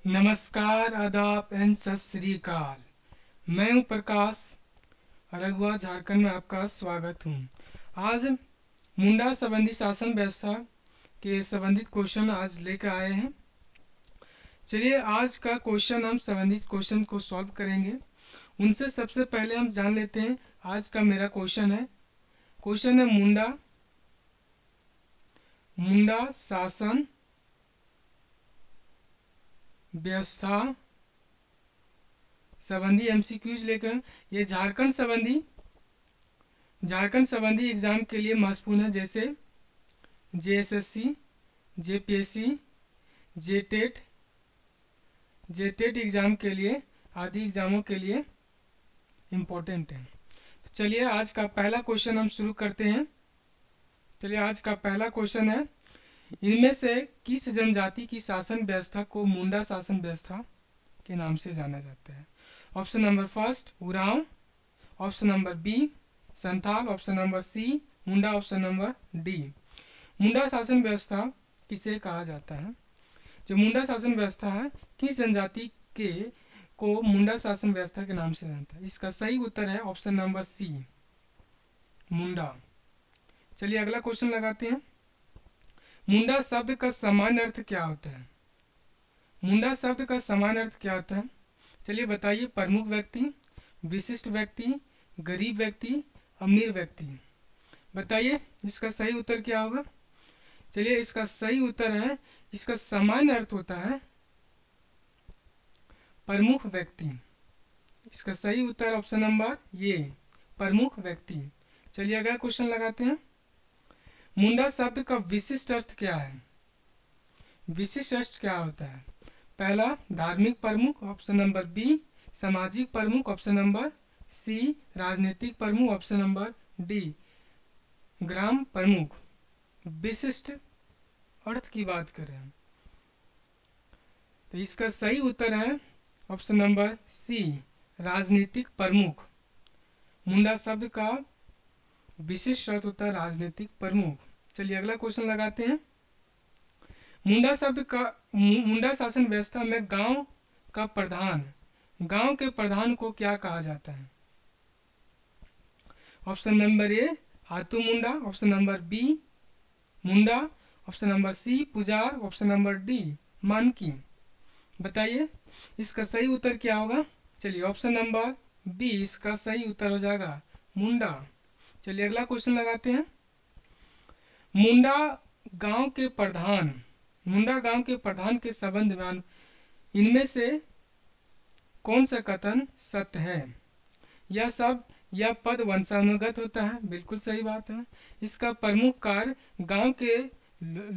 नमस्कार, आदाब एंड सत श्री अकाल। मैं हूं प्रकाश। रघुआ झारखंड में आपका स्वागत हूं। आज मुंडा संबंधी शासन व्यवस्था के संबंधित क्वेश्चन आज लेकर आए हैं। चलिए आज का क्वेश्चन हम संबंधित क्वेश्चन को सॉल्व करेंगे। उनसे सबसे पहले हम जान लेते हैं आज का मेरा क्वेश्चन है मुंडा मुंडा शासन व्यवस्था संबंधी एमसीक्यूज लेकर। ये झारखंड संबंधी एग्जाम के लिए महत्वपूर्ण है, जैसे JSSC, JPSC, JTET JTET exam के लिए, आदि एग्जामों के लिए इम्पोर्टेंट है। तो चलिए आज का पहला क्वेश्चन हम शुरू करते हैं। चलिए आज का पहला क्वेश्चन है, इनमें से किस जनजाति की शासन व्यवस्था को मुंडा शासन व्यवस्था के नाम से जाना जाता है? Option number first Oraon, option number b Santhal, option number c Munda, option number d. Munda शासन व्यवस्था किसे कहा जाता है? जो मुंडा शासन व्यवस्था है, किस जनजाति के को मुंडा शासन व्यवस्था के नाम से जानता है? इसका सही उत्तर है ऑप्शन नंबर सी मुंडा। चलिए अगला क्वेश्चन लगाते हैं। मुंडा शब्द का सामान्य अर्थ क्या होता है? मुंडा शब्द का सामान्य अर्थ क्या होता है? चलिए बताइए। प्रमुख व्यक्ति, विशिष्ट व्यक्ति, गरीब व्यक्ति, अमीर व्यक्ति। बताइए इसका सही उत्तर क्या होगा? चलिए इसका सही उत्तर है, इसका सामान्य अर्थ होता है प्रमुख व्यक्ति। इसका सही उत्तर ऑप्शन नंबर ये प्रमुख व्यक्ति। चलिए अगला क्वेश्चन लगाते हैं। मुंडा शब्द का विशिष्ट अर्थ क्या है? विशिष्ट अर्थ क्या होता है? पहला धार्मिक प्रमुख, ऑप्शन नंबर बी सामाजिक प्रमुख, ऑप्शन नंबर सी राजनीतिक प्रमुख, ऑप्शन नंबर डी ग्राम प्रमुख। विशिष्ट अर्थ की बात करें तो इसका सही उत्तर है ऑप्शन नंबर सी राजनीतिक प्रमुख। मुंडा शब्द का विशिष्ट अर्थ होता है राजनीतिक प्रमुख। चलिए अगला क्वेश्चन लगाते हैं। मुंडा शासन व्यवस्था में गांव के प्रधान को क्या कहा जाता है? ऑप्शन नंबर ए हाथू मुंडा, ऑप्शन नंबर बी मुंडा, ऑप्शन नंबर सी पुजार, ऑप्शन नंबर डी मानकी। बताइए इसका सही उत्तर क्या होगा? चलिए ऑप्शन नंबर बी इसका सही उत्तर हो जाएगा मुंडा। चलिए अगला क्वेश्चन लगाते हैं। मुंडा गांव के प्रधान के संबंध में इनमें से कौन सा कथन सत्य है? यह पद वंशानुगत होता है, बिल्कुल सही बात है। इसका प्रमुख कार्य गांव के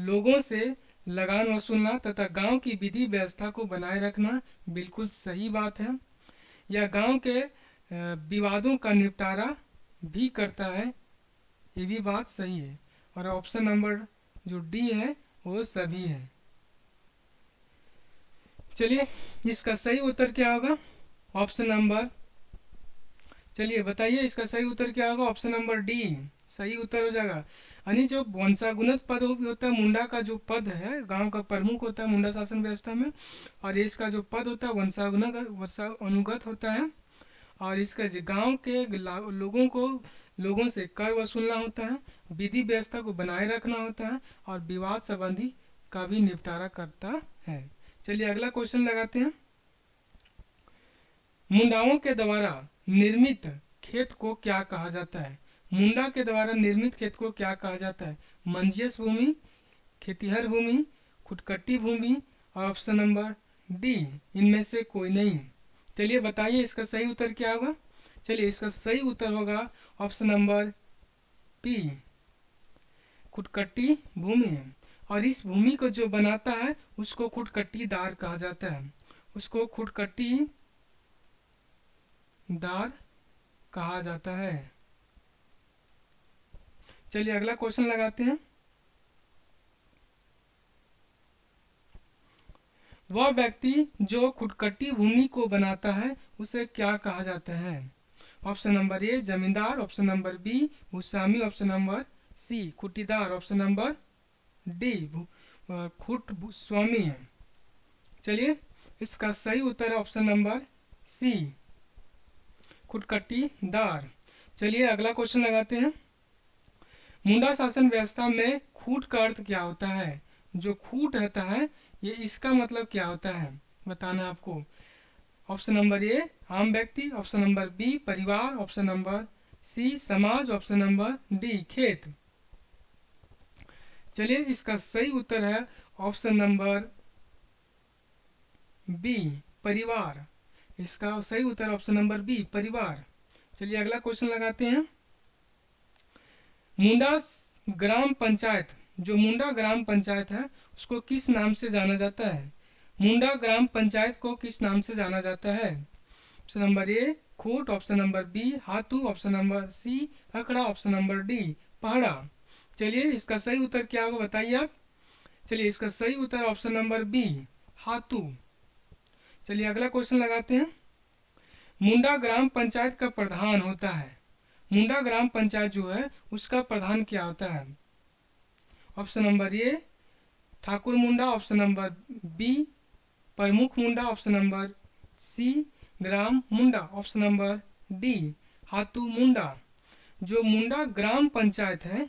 लोगों से लगान वसूलना तथा गांव की विधि व्यवस्था को बनाए रखना, बिल्कुल सही बात है। यह गांव के विवादों का निपटारा भी करता है, ये भी बात सही है। और ऑप्शन नंबर जो डी है वो सभी है। चलिए इसका सही उत्तर क्या होगा? ऑप्शन नंबर, चलिए बताइए इसका सही उत्तर क्या होगा? ऑप्शन नंबर डी सही उत्तर हो जाएगा। यानी जो वंशानुगत पद होता है, मुंडा का जो पद है गांव का प्रमुख होता है मुंडा शासन व्यवस्था में, और इसका जो पद होता है वंशानुगत होता है। और इसका गांव के लोगों से कर वसूलना होता है, विधि व्यवस्था को बनाए रखना होता है, और विवाद संबंधी का भी निपटारा करता है। चलिए अगला क्वेश्चन लगाते हैं। मुंडाओं के द्वारा निर्मित खेत को क्या कहा जाता है? मुंडा के द्वारा निर्मित खेत को क्या कहा जाता है? मंजियस भूमि, खेतिहर भूमि, खुटकट्टी भूमि, और ऑप्शन नंबर डी इनमें से कोई नहीं। चलिए बताइए इसका सही उत्तर क्या होगा? चलिए इसका सही उत्तर होगा ऑप्शन नंबर पी खुटकट्टी भूमि है। और इस भूमि को जो बनाता है उसको खुटकट्टीदार कहा जाता है, उसको खुटकट्टीदार कहा जाता है। चलिए अगला क्वेश्चन लगाते हैं। वह व्यक्ति जो खुटकट्टी भूमि को बनाता है उसे क्या कहा जाता है? ऑप्शन नंबर ए जमींदार, ऑप्शन नंबर बी भूस्वामी, ऑप्शन नंबर सी खुटीदार, ऑप्शन नंबर डी खुट स्वामी है। चलिए इसका सही उत्तर है ऑप्शन नंबर सी, खुटकटीदार। चलिए अगला क्वेश्चन लगाते हैं। मुंडा शासन व्यवस्था में खूट का अर्थ क्या होता है? जो खूट रहता है ये इसका मतलब क्या होता है बताना है आपको। ऑप्शन नंबर ए आम व्यक्ति, ऑप्शन नंबर बी परिवार, ऑप्शन नंबर सी समाज, ऑप्शन नंबर डी खेत। चलिए इसका सही उत्तर है ऑप्शन नंबर बी परिवार। इसका सही उत्तर ऑप्शन नंबर बी परिवार। चलिए अगला क्वेश्चन लगाते हैं। मुंडा ग्राम पंचायत, जो मुंडा ग्राम पंचायत है उसको किस नाम से जाना जाता है? मुंडा ग्राम पंचायत को किस नाम से जाना जाता है? ऑप्शन नंबर ए खूट, ऑप्शन नंबर बी हाथू, ऑप्शन नंबर सी अकड़ा, ऑप्शन नंबर डी पहाड़ा। चलिए इसका सही उत्तर क्या होगा बताइए आप। चलिए इसका सही उत्तर ऑप्शन नंबर बी हाथू। चलिए अगला क्वेश्चन लगाते हैं। मुंडा ग्राम पंचायत का प्रधान होता है, मुंडा ग्राम पंचायत जो है उसका प्रधान क्या होता है? Option number A Thakur Munda, option number B प्रमुख मुंडा, ऑप्शन नंबर सी ग्राम मुंडा, ऑप्शन नंबर डी हाथू मुंडा। जो मुंडा ग्राम पंचायत है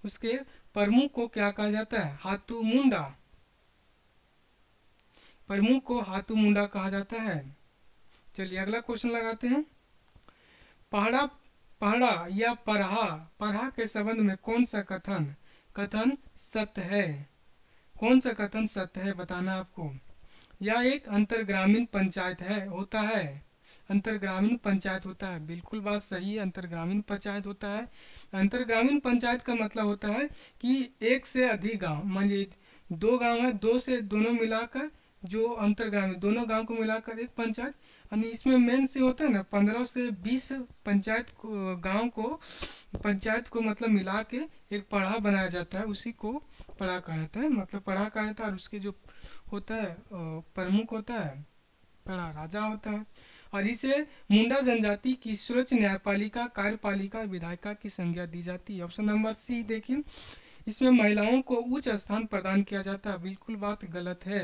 उसके प्रमुख को क्या कहा जाता है? हाथू मुंडा। प्रमुख को हाथू मुंडा कहा जाता है। चलिए अगला क्वेश्चन लगाते हैं। पहाड़ा पहाड़ा या परहा, परहा के संबंध में कौन सा कथन कथन सत्य है? कौन सा कथन सत्य है बताना आपको। यह एक अंतरग्रामीण पंचायत है होता है, अंतरग्रामीण पंचायत होता है। बिल्कुल बात सही है, अंतरग्रामीण पंचायत होता है। अंतरग्रामीण पंचायत का मतलब होता है कि एक से अधिक गांव, मान लीजिए दो गांव है, दो से दोनों मिलाकर जो अंतरग्रामीण दोनों गांव को मिलाकर एक पंचायत। यानी इसमें मेन से होता है ना 15 से 20 पंचायत को गांव को पंचायत को मतलब मिला के एक पढ़ा बनाया जाता है, उसी को पढ़ा कहा जाता है। मतलब पढ़ा कहा जाता है और उसके जो होता है प्रमुख होता है पढ़ा राजा होता है। और इसे मुंडा जनजाति की सर्वोच्च न्यायपालिका कार्यपालिका विधायिका की संज्ञा दी जाती है। ऑप्शन नंबर सी देखिए, इसमें महिलाओं को उच्च स्थान प्रदान किया जाता है। बिल्कुल बात गलत है।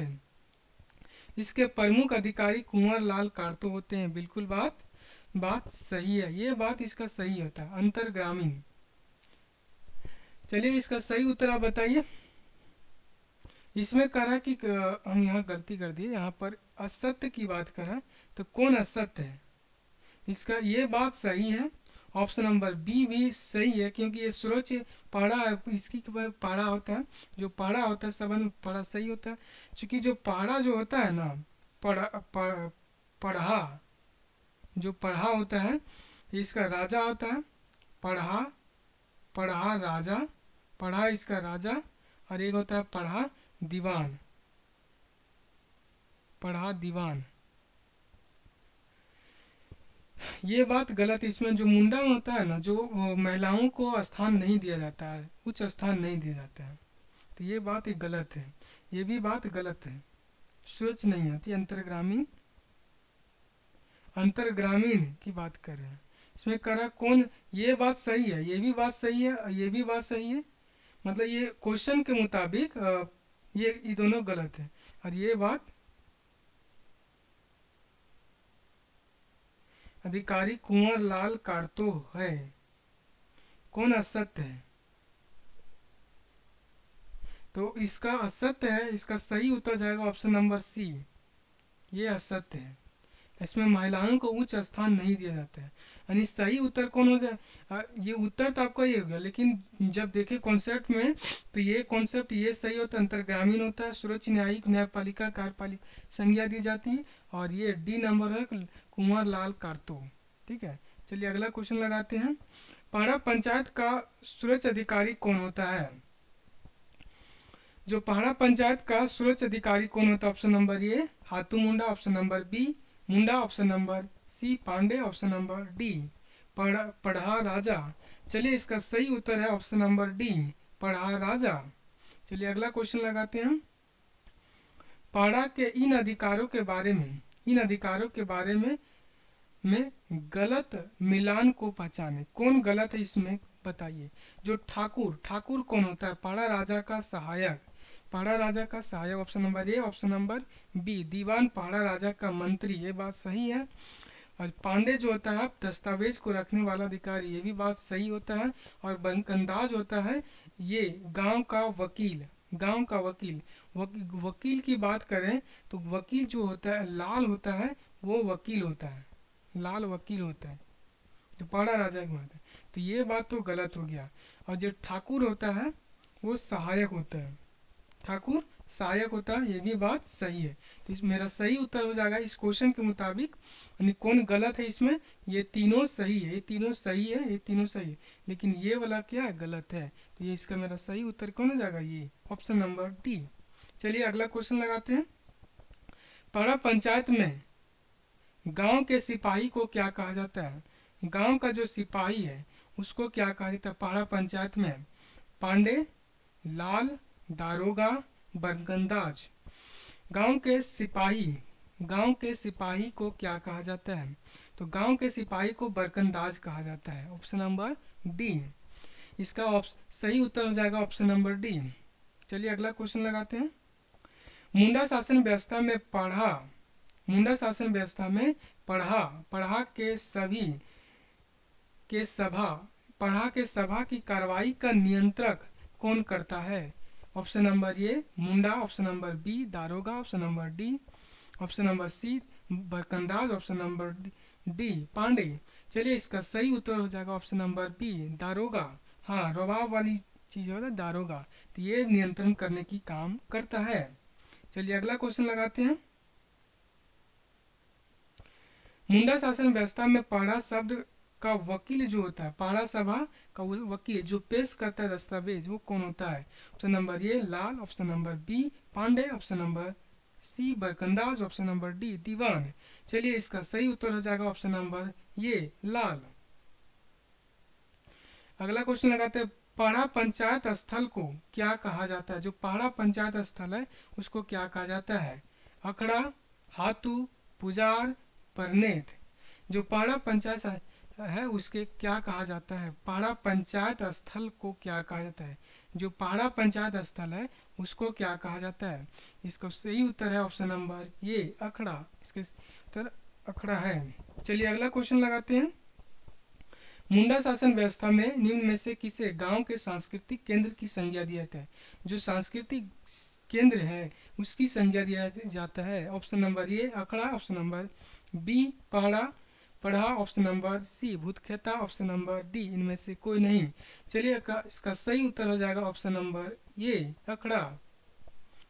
इसके प्रमुख अधिकारी कुंवर लाल कार्तो होते हैं। बिल्कुल बात सही है, ये बात इसका सही होता है अंतरग्रामीण। चलिए इसका सही उत्तर आप बताइए। इसमें कह रहा कि हम यहाँ गलती कर दिए, यहाँ पर असत्य की बात कर रहा है, तो कौन असत्य है? इसका ये बात सही है, ऑप्शन नंबर बी भी सही है, क्योंकि ये सूरज पहाड़ा इसकी पहाड़ा होता है, जो पहाड़ा होता है संबंध पहाड़ा सही होता है। क्योंकि जो पहाड़ा जो होता है ना पढ़ा जो पढ़ा होता है इसका राजा होता है। पढ़ा पढ़ा राजा, पढ़ा इसका राजा, और एक होता है पढ़ा दीवान, पढ़ा दीवान। ये बात गलत है। इसमें जो मुंडा होता है ना, जो महिलाओं को स्थान नहीं दिया जाता है, उच्च स्थान नहीं दिया जाता है, तो ये बात गलत है, ये भी बात गलत है। सोच नहीं आती। अंतरग्रामीण अंतरग्रामीण की बात कर रहे हैं, इसमें करा कौन, ये बात सही है, ये भी बात सही है, ये भी बात सही है। मतलब ये क्वेश्चन के मुताबिक ये दोनों गलत है, और ये बात अधिकारी कुंवर लाल कार्तो है। कौन असत्य है? तो इसका असत्य है, इसका सही उत्तर जाएगा ऑप्शन नंबर सी, ये असत्य है। इसमें महिलाओं को उच्च स्थान नहीं दिया जाता है। यानी सही उत्तर कौन हो जाए? ये उत्तर तो आपका ये हो गया, लेकिन जब देखे कॉन्सेप्ट में तो ये कॉन्सेप्ट ये सही होता है, अंतरग्रामीण होता है, सर्वोच्च न्यायिक न्यायपालिका कार्यपालिका संज्ञा दी जाती है, और ये डी नंबर है कुंवर लाल कार्तो। ठीक है, चलिए अगला क्वेश्चन लगाते हैं। पहाड़ा पंचायत का सर्वोच्च अधिकारी कौन होता है? जो पहाड़ा पंचायत का सर्वोच्च अधिकारी कौन होता है? ऑप्शन नंबर ए हाथू मुंडा, ऑप्शन नंबर बी मुंडा, option number C Pandey, option number D पढ़ा राजा। चलिए इसका सही उत्तर है ऑप्शन नंबर डी पढ़ा राजा। चलिए अगला क्वेश्चन लगाते हैं। पहाड़ा के इन अधिकारों के बारे में, इन अधिकारों के बारे में गलत मिलान को पहचाने। कौन गलत है इसमें बताइए। जो ठाकुर, ठाकुर कौन होता है? पहाड़ा राजा का सहायक। पहाड़ा राजा का सहायक, option number a. Option number b, दीवान पहाड़ा राजा का मंत्री, ये बात सही है। और पांडे जो होता है दस्तावेज को रखने वाला अधिकारी, ये भी बात सही होता है। और बंकंदाज होता है ये गांव का वकील, गांव का वकील। वकील की बात करें तो वकील जो होता है लाल होता है, वो वकील होता है, लाल वकील होता है जो पहाड़ा राजा की बात है। तो ये बात तो गलत हो गया। और जो ठाकुर होता है वो सहायक होता है, ठाकुर सहायक होता है, ये भी बात सही है। तो इस मेरा सही उत्तर हो जाएगा इस क्वेश्चन के मुताबिक। यानी कौन गलत है इसमें, ये तीनों सही है, ये तीनों सही है, ये तीनों सही है, लेकिन ये वाला क्या है, गलत है। तो ये इसका मेरा सही उत्तर कौन हो जाएगा, ये ऑप्शन नंबर डी। चलिए अगला क्वेश्चन लगाते हैं। पाड़ा पंचायत में गांव के सिपाही को क्या कहा जाता है। गांव का जो सिपाही है उसको क्या कहा जाता है पाड़ा पंचायत में। पांडे, लाल, दारोगा, बरगंदाज। गांव के सिपाही, गांव के सिपाही को क्या कहा जाता है, तो गांव के सिपाही को बरकंदाज कहा जाता है, ऑप्शन नंबर डी। इसका सही उत्तर हो जाएगा ऑप्शन नंबर डी। चलिए अगला क्वेश्चन लगाते हैं। मुंडा शासन व्यवस्था में पढ़ा, मुंडा शासन व्यवस्था में पढ़ा, पढ़ा के सभी के सभा, पढ़ा के सभा की कार्रवाई का नियंत्रक कौन करता है। ऑप्शन नंबर ए मुंडा, ऑप्शन नंबर बी दारोगा, option number d, option number c बरकंदाज, ऑप्शन नंबर डी पांडे। चलिए इसका सही उत्तर हो जाएगा ऑप्शन नंबर बी दारोगा। हाँ, रवाब वाली चीज होता है दारोगा, तो ये नियंत्रण करने की काम करता है। चलिए अगला क्वेश्चन लगाते हैं। मुंडा शासन व्यवस्था में पढ़ा शब्द का वकील जो होता है, पहाड़ा सभा का वकील जो पेश करता है दस्तावेज, वो कौन होता है। ऑप्शन नंबर ए लाल, ऑप्शन नंबर बी पांडे, ऑप्शन नंबर सी बरकंदाज, ऑप्शन नंबर डी दीवान। चलिए इसका सही उत्तर हो जाएगा ऑप्शन नंबर ये लाल। अगला क्वेश्चन लगाते हैं। पहाड़ा पंचायत स्थल को क्या कहा जाता है। जो पहाड़ा पंचायत स्थल है उसको क्या कहा जाता है। अखड़ा, हाथू, पुजार, परनेत। जो पहाड़ा पंचायत है उसके क्या कहा जाता है, पहाड़ा पंचायत स्थल को क्या कहा जाता है। जो पहाड़ा पंचायत स्थल है उसको क्या कहा जाता है। इसका सही उत्तर है ऑप्शन नंबर ये अखड़ा, इसके उत्तर अखड़ा है। चलिए अगला क्वेश्चन लगाते हैं। मुंडा शासन व्यवस्था में निम्न में से किसे गांव के सांस्कृतिक केंद्र की संज्ञा दिया जाता है। जो सांस्कृतिक केंद्र है उसकी संज्ञा दिया जाता है। ऑप्शन नंबर ए अखड़ा, ऑप्शन नंबर बी पहाड़ा, पढ़ा, ऑप्शन नंबर सी भूतखेता, ऑप्शन नंबर डी इनमें से कोई नहीं। चलिए इसका सही उत्तर हो जाएगा ऑप्शन नंबर ये अखड़ा।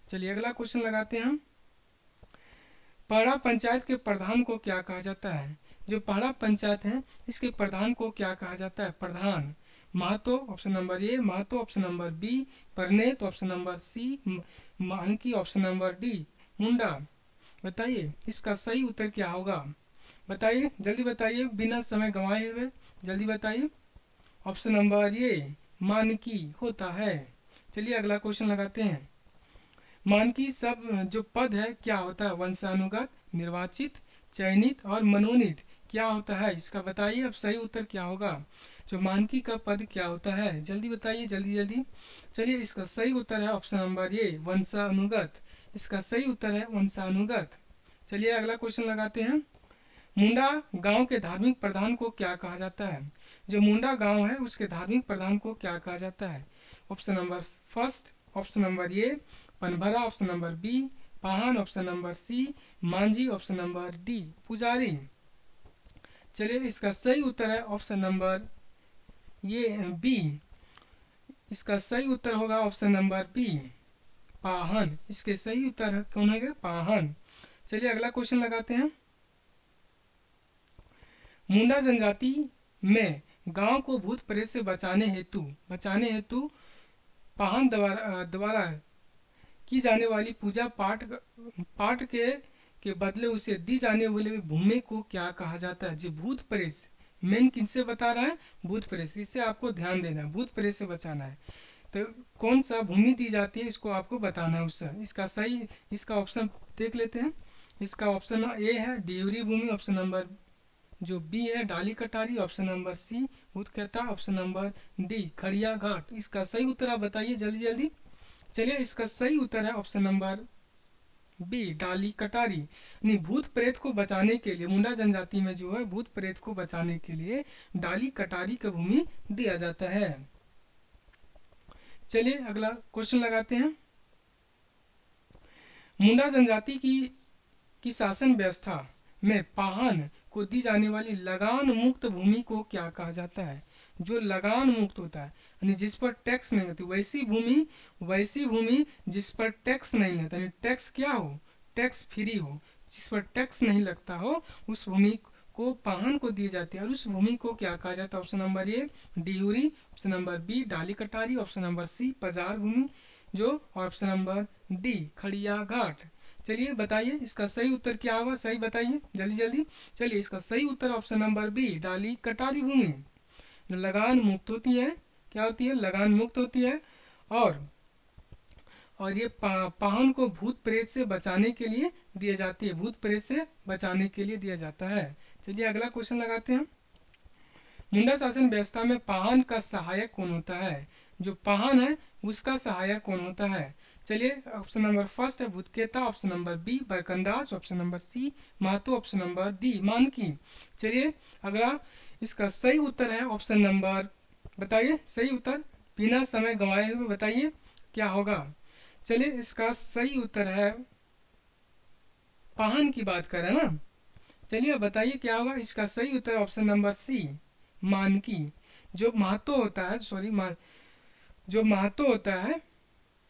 चलिए अगला क्वेश्चन लगाते हैं हम। पहाड़ा पंचायत के प्रधान को क्या कहा जाता है। जो पहाड़ा पंचायत है इसके प्रधान को क्या कहा जाता है, प्रधान। महतो, ऑप्शन नंबर ए महतो, ऑप्शन नंबर बी परनेत, ऑप्शन नंबर सी मानकी, ऑप्शन नंबर डी मुंडा। बताइए इसका सही उत्तर क्या होगा, बताइए जल्दी बताइए बिना समय गंवाए हुए, जल्दी बताइए। ऑप्शन नंबर ये मानकी होता है। चलिए अगला क्वेश्चन लगाते हैं। मानकी सब जो पद है क्या होता है, वंशानुगत, निर्वाचित, चयनित और मनोनीत क्या होता है, इसका बताइए अब सही उत्तर क्या होगा। जो मानकी का पद क्या होता है, जल्दी बताइए जल्दी जल्दी। चलिए इसका सही उत्तर है ऑप्शन नंबर ये वंशानुगत, इसका सही उत्तर है वंशानुगत। चलिए अगला क्वेश्चन लगाते हैं। मुंडा गांव के धार्मिक प्रधान को क्या कहा जाता है। जो मुंडा गांव है उसके धार्मिक प्रधान को क्या कहा जाता है। Option number first, option number a पनभरा, ऑप्शन नंबर बी पाहन, ऑप्शन नंबर सी मांझी, ऑप्शन नंबर डी पुजारी। चलिए इसका सही उत्तर है ऑप्शन नंबर ये बी, इसका सही उत्तर होगा ऑप्शन नंबर बी पाहन, इसके सही उत्तर कौन है पाहन। चलिए अगला क्वेश्चन लगाते हैं। मुंडा जनजाति में गांव को भूत प्रेत से बचाने हेतु पाहन द्वारा की जाने वाली पूजा पाठ के बदले उसे दी जाने वाली भूमि को क्या कहा जाता है। जो भूत प्रेत, मेन किनसे बता रहा है, भूत प्रेत, इससे आपको ध्यान देना है, भूत प्रेत से बचाना है। तो कौन सा भूमि दी जाती है इसको आपको बताना है उससे। इसका सही, इसका ऑप्शन देख लेते हैं। इसका ऑप्शन ए है डेवरी भूमि, ऑप्शन नंबर जो बी है डाली कटारी, ऑप्शन नंबर सी भूतखेता, ऑप्शन नंबर डी खड़िया घाट। इसका सही उत्तर आप बताइए जल्दी जल्दी। चलिए इसका सही उत्तर है ऑप्शन नंबर बी, डाली कटारी। नहीं, भूत प्रेत को बचाने के लिए मुंडा जनजाति में जो है भूत प्रेत को बचाने के लिए डाली कटारी का भूमि दिया जाता है। चलिए अगला क्वेश्चन लगाते हैं। मुंडा जनजाति की शासन व्यवस्था में पाहन को दी जाने वाली लगान मुक्त भूमि को क्या कहा जाता है? जो लगान मुक्त होता है यानी जिस पर टैक्स नहीं होती, वैसी भूमि जिस पर टैक्स नहीं लगता, यानी टैक्स क्या हो, टैक्स फ्री हो, जिस पर टैक्स नहीं लगता हो, उस भूमि को पाहन को दी जाती है। और उस भूमि को क्या कहा जाता है? ऑप्शन नंबर ए डिहुरी, ऑप्शन नंबर बी डाली कटारी, ऑप्शन नंबर सी पजार भूमि जो, ऑप्शन नंबर डी खड़िया घाट। चलिए बताइए इसका सही उत्तर क्या होगा, सही बताइए जल्दी जल्दी। चलिए इसका सही उत्तर ऑप्शन नंबर बी डाली कटारी भूमि जो लगान मुक्त होती है। क्या होती है? लगान मुक्त होती है। और ये पाहन को भूत प्रेत से बचाने के लिए दिए जाती है, भूत प्रेत से बचाने के लिए दिया जाता है। चलिए अगला क्वेश्चन लगाते हैं। मुंडा शासन व्यवस्था में पाहन का सहायक कौन होता है? जो पाहन है उसका सहायक कौन होता है? चलिए ऑप्शन नंबर फर्स्ट है भूतकेता, ऑप्शन नंबर बी बरकंदाज, ऑप्शन नंबर सी महतो, ऑप्शन नंबर डी मानकी। चलिए अगला इसका सही उत्तर है ऑप्शन नंबर, बताइए सही उत्तर बिना समय गंवाए हुए बताइए क्या होगा। चलिए इसका सही उत्तर है, पाहन की बात कर रहे हैं ना। चलिए बताइए क्या होगा। इसका सही उत्तर ऑप्शन नंबर सी मानकी। जो महतो होता है, जो महतो होता है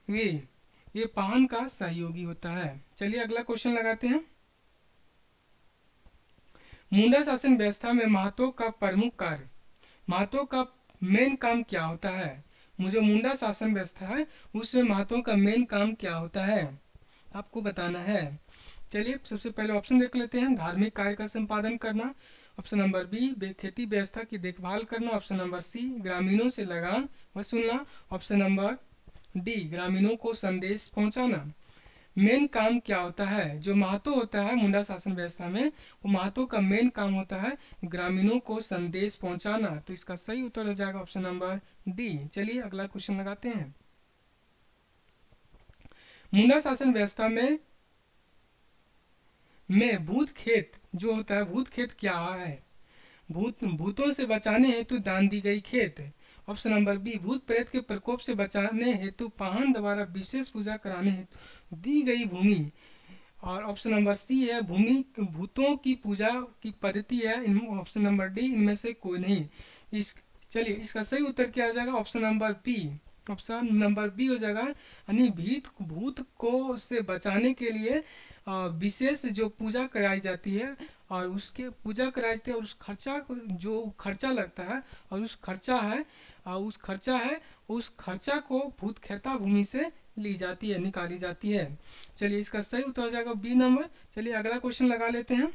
ये पाहन का सहयोगी होता है। चलिए अगला क्वेश्चन लगाते हैं। मुंडा शासन व्यवस्था में महतो का प्रमुख कार्य, महतो का मेन काम क्या होता है? मुझे मुंडा शासन व्यवस्था है उसमें महतो का मेन काम क्या होता है आपको बताना है। चलिए सबसे पहले ऑप्शन देख लेते हैं। धार्मिक कार्य का संपादन करना, ऑप्शन नंबर बी खेती व्यवस्था की देखभाल करना, ऑप्शन नंबर सी ग्रामीणों से लगान वसूलना, ऑप्शन नंबर डी ग्रामीणों को संदेश पहुंचाना। मेन काम क्या होता है? जो महतो होता है मुंडा शासन व्यवस्था में, वो महतो का मेन काम होता है ग्रामीणों को संदेश पहुंचाना। तो इसका सही उत्तर हो जाएगा ऑप्शन नंबर डी। चलिए अगला क्वेश्चन लगाते हैं। मुंडा शासन व्यवस्था में भूत खेत जो होता है, भूत खेत क्या है? भूतों से बचाने हेतु दान दी गई खेत, ऑप्शन नंबर बी भूत प्रेत के प्रकोप से बचाने हेतु पाहन द्वारा विशेष पूजा कराने हेतु दी गई भूमि, और ऑप्शन नंबर सी है भूमि भूतों की पूजा की पद्धति है। ऑप्शन नंबर डी इनमें से कोई नहीं। चलिए इसका सही उत्तर क्या हो जाएगा? Option number B, option number B हो जाएगा। यानी भूत को से बचाने के लिए विशेष जो पूजा कराई जाती है और उसके पूजा कराई जाती है, और उस खर्चा जो खर्चा लगता है और उस खर्चा को भूत खेता भूमि से ली जाती है, निकाली जाती है। चलिए इसका सही उत्तर हो जाएगा बी नंबर। चलिए अगला क्वेश्चन लगा लेते हैं।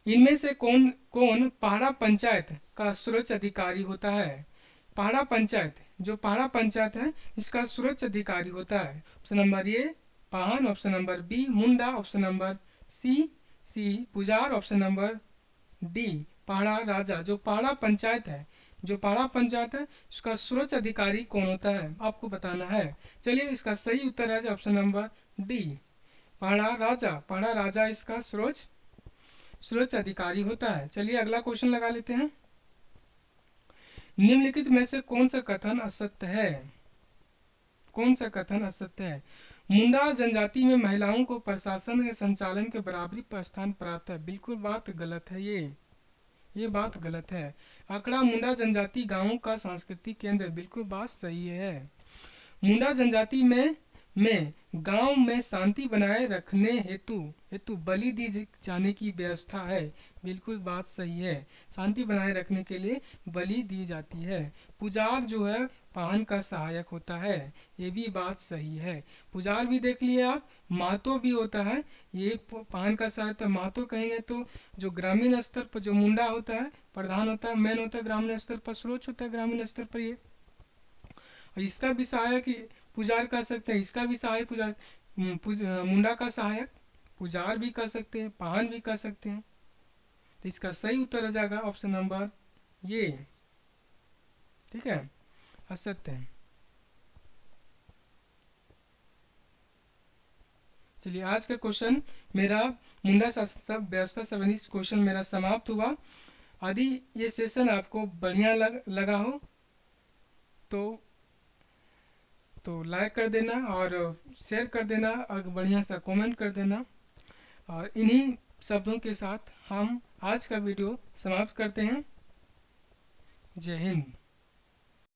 इनमें से कौन कौन पहाड़ा पंचायत का सर्वोच्च अधिकारी होता है? पहाड़ा पंचायत, जो पहाड़ा पंचायत है इसका सर्वोच्च अधिकारी होता है। ऑप्शन नंबर ए पाहन, ऑप्शन नंबर बी मुंडा, ऑप्शन नंबर सी पुजार, ऑप्शन नंबर डी पहाड़ा राजा। जो पहाड़ा पंचायत है उसका सर्वोच्च अधिकारी कौन होता है आपको बताना है। चलिए इसका सही उत्तर है ऑप्शन नंबर डी पहाड़ा राजा इसका सर्वोच्च अधिकारी होता है। चलिए अगला क्वेश्चन लगा लेते हैं। निम्नलिखित में से कौन सा कथन असत्य है? कौन सा कथन असत्य है? मुंडा जनजाति में महिलाओं को प्रशासन के संचालन के बराबरी पर स्थान प्राप्त है। बिल्कुल बात गलत है, ये बात गलत है। आंकड़ा मुंडा जनजाति गांवों का सांस्कृतिक केंद्र, बिल्कुल बात सही है। मुंडा जनजाति में गांव में शांति बनाए रखने हेतु बलि दी जाने की व्यवस्था है। बिल्कुल बात सही है, शांति बनाए रखने के लिए बलि दी जाती है। पुजार जो है पाहन का सहायक होता है, ये भी बात सही है। पुजार भी देख लिए आप, महतो भी होता है, ये पाहन का सहायक। महतो कहेंगे तो जो ग्रामीण स्तर पर जो मुंडा होता है प्रधान होता है, मेन होता है ग्रामीण स्तर पर, सर्वोच्च होता है ग्रामीण स्तर पर ये। और इसका भी सहायक पुजार कर सकते हैं, इसका भी सहायक पुजार मुंडा का सहायक पुजार भी कर सकते हैं, पाहन भी कर सकते हैं। तो इसका सही उत्तर हो जाएगा ऑप्शन नंबर ये। ठीक है, असत्य है। चलिए आज का क्वेश्चन मेरा मुंडा शासन व्यवस्था संबंधी क्वेश्चन मेरा समाप्त हुआ। यदि ये सेशन आपको बढ़िया लगा हो तो लाइक कर देना और शेयर कर देना और बढ़िया सा कमेंट कर देना। और इन्हीं शब्दों के साथ हम आज का वीडियो समाप्त करते हैं। जय हिंद।